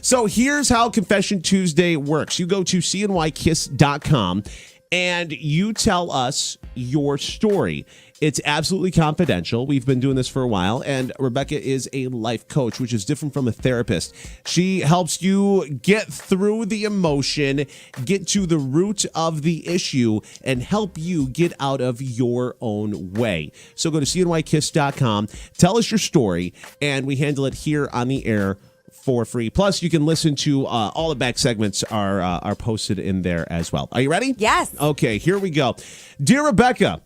So here's how Confession Tuesday works. You go to cnykiss.com and you tell us your story. It's absolutely confidential. We've been doing this for a while, and Rebecca is a life coach, which is different from a therapist. She helps you get through the emotion, get to the root of the issue, and help you get out of your own way. So go to cnykiss.com, tell us your story, and we handle it here on the air for free. Plus, you can listen to all the back segments are posted in there as well. Are you ready? Yes. Okay, here we go. Dear Rebecca,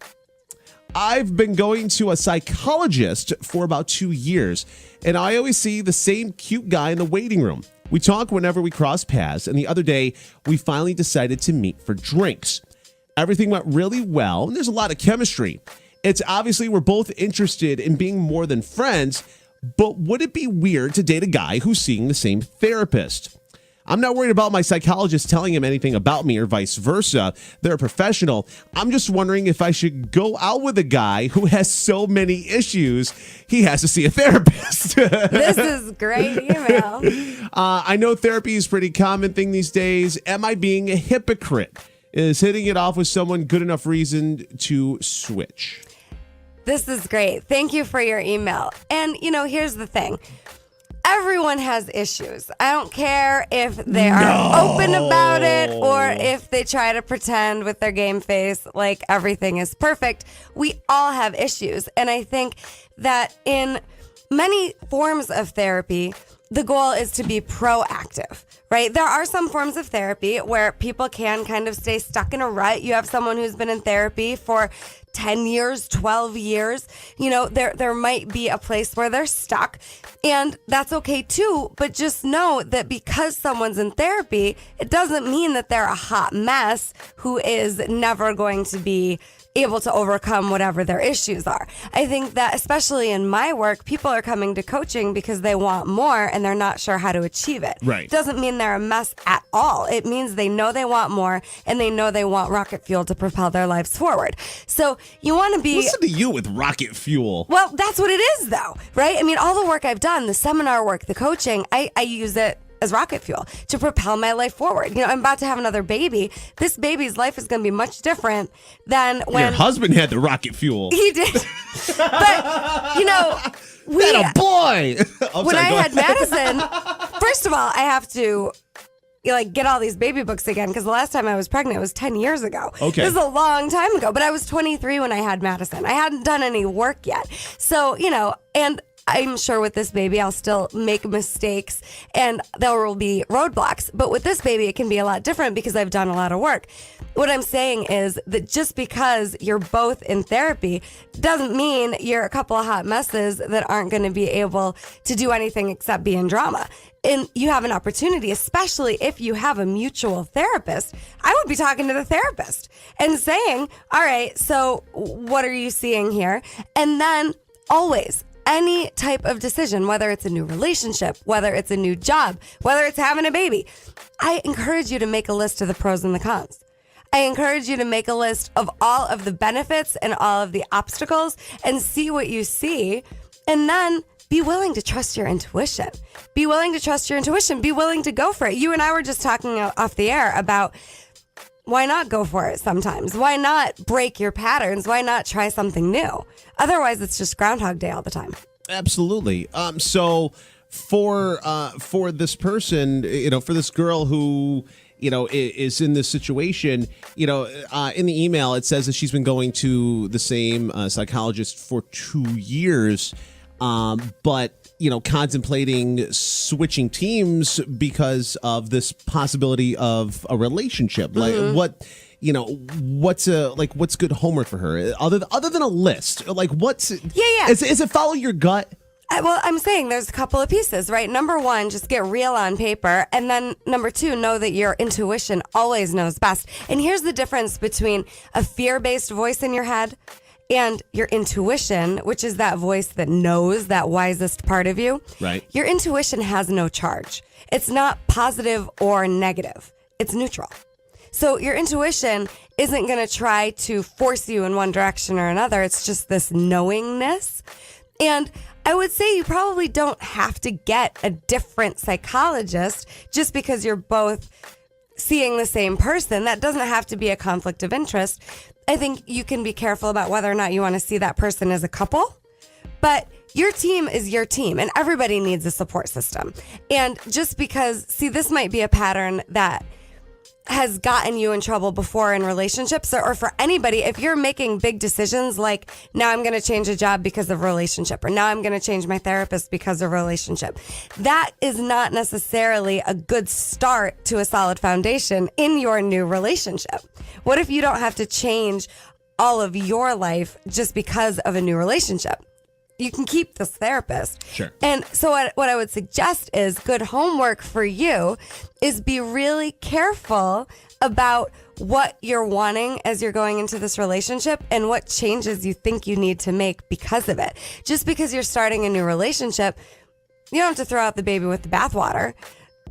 I've been going to a psychologist for about 2 years, and I always see the same cute guy in the waiting room. We talk whenever we cross paths, and the other day, we finally decided to meet for drinks. Everything went really well, and there's a lot of chemistry. It's obviously we're both interested in being more than friends, but would it be weird to date a guy who's seeing the same therapist? I'm not worried about my psychologist telling him anything about me or vice versa. They're a professional. I'm just wondering if I should go out with a guy who has so many issues, he has to see a therapist. This is great email. I know therapy is a pretty common thing these days. Am I being a hypocrite? Is hitting it off with someone good enough reason to switch? This is great. Thank you for your email. And, here's the thing. Everyone has issues. I don't care if they are open about it or if they try to pretend with their game face like everything is perfect. We all have issues. And I think that in many forms of therapy, the goal is to be proactive, right? There are some forms of therapy where people can kind of stay stuck in a rut. You have someone who's been in therapy for 10 years, 12 years, there might be a place where they're stuck, and that's okay too. But just know that because someone's in therapy, it doesn't mean that they're a hot mess who is never going to be able to overcome whatever their issues are. I think that especially in my work, people are coming to coaching because they want more and they're not sure how to achieve it. Right. Doesn't mean they're a mess at all. It means they know they want more and they know they want rocket fuel to propel their lives forward. So you want to be... Listen to you with rocket fuel. Well, that's what it is though, right? I mean, all the work I've done, the seminar work, the coaching, I use it as rocket fuel to propel my life forward. I'm about to have another baby. This baby's life is going to be much different than when your husband had the rocket fuel. He did. But, that a boy. When I had Madison, first of all, I have to get all these baby books again because the last time I was pregnant was 10 years ago. Okay. This is a long time ago, but I was 23 when I had Madison. I hadn't done any work yet. So, and I'm sure with this baby, I'll still make mistakes and there will be roadblocks. But with this baby, it can be a lot different because I've done a lot of work. What I'm saying is that just because you're both in therapy doesn't mean you're a couple of hot messes that aren't going to be able to do anything except be in drama. And you have an opportunity, especially if you have a mutual therapist. I would be talking to the therapist and saying, all right, so what are you seeing here? And then always, any type of decision, whether it's a new relationship, whether it's a new job, whether it's having a baby, I encourage you to make a list of the pros and the cons. I encourage you to make a list of all of the benefits and all of the obstacles and see what you see. And then be willing to trust your intuition. Be willing to trust your intuition. Be willing to go for it. You and I were just talking off the air about why not go for it sometimes? Why not break your patterns? Why not try something new? Otherwise, it's just Groundhog Day all the time. Absolutely. So for this person, for this girl who, is in this situation, in the email, it says that she's been going to the same psychologist for 2 years, but contemplating switching teams because of this possibility of a relationship. Mm-hmm. Like what's good homework for her other than a list? Like what's yeah. Is it follow your gut? Well, I'm saying there's a couple of pieces, right? Number one, just get real on paper. And then number two, know that your intuition always knows best. And here's the difference between a fear-based voice in your head and your intuition, which is that voice that knows that wisest part of you. Right. Your intuition has no charge. It's not positive or negative. It's neutral. So your intuition isn't going to try to force you in one direction or another. It's just this knowingness. And I would say you probably don't have to get a different psychologist just because you're both seeing the same person. That doesn't have to be a conflict of interest. I think you can be careful about whether or not you want to see that person as a couple, but your team is your team and everybody needs a support system. And just because, see, this might be a pattern that has gotten you in trouble before in relationships or for anybody. If you're making big decisions like now I'm going to change a job because of relationship or now I'm going to change my therapist because of relationship, that is not necessarily a good start to a solid foundation in your new relationship. What if you don't have to change all of your life just because of a new relationship? You can keep this therapist. Sure. And so what I would suggest is good homework for you is be really careful about what you're wanting as you're going into this relationship and what changes you think you need to make because of it. Just because you're starting a new relationship, you don't have to throw out the baby with the bathwater.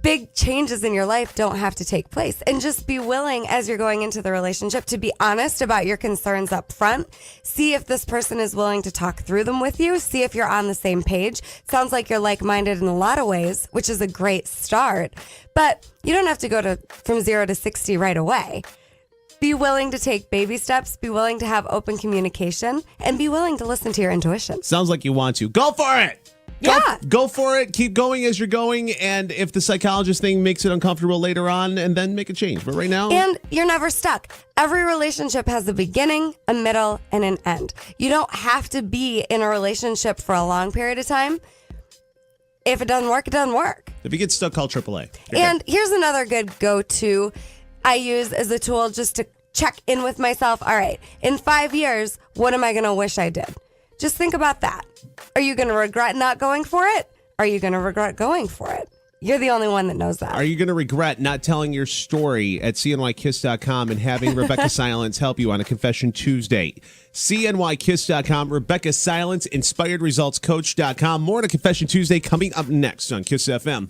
Big changes in your life don't have to take place. And just be willing as you're going into the relationship to be honest about your concerns up front. See if this person is willing to talk through them with you. See if you're on the same page. Sounds like you're like-minded in a lot of ways, which is a great start. But you don't have to go from 0 to 60 right away. Be willing to take baby steps, be willing to have open communication, and be willing to listen to your intuition. Sounds like you want to. Go for it! Yeah. Go for it. Keep going as you're going. And if the psychologist thing makes it uncomfortable later on, and then make a change. But right now. And you're never stuck. Every relationship has a beginning, a middle, and an end. You don't have to be in a relationship for a long period of time. If it doesn't work, it doesn't work. If you get stuck, call AAA. And here's another good go-to I use as a tool just to check in with myself. All right, in 5 years, what am I going to wish I did? Just think about that. Are you going to regret not going for it? Are you going to regret going for it? You're the only one that knows that. Are you going to regret not telling your story at cnykiss.com and having Rebecca Silence help you on a Confession Tuesday? cnykiss.com, Rebecca Silence, inspiredresultscoach.com. More on a Confession Tuesday coming up next on Kiss FM.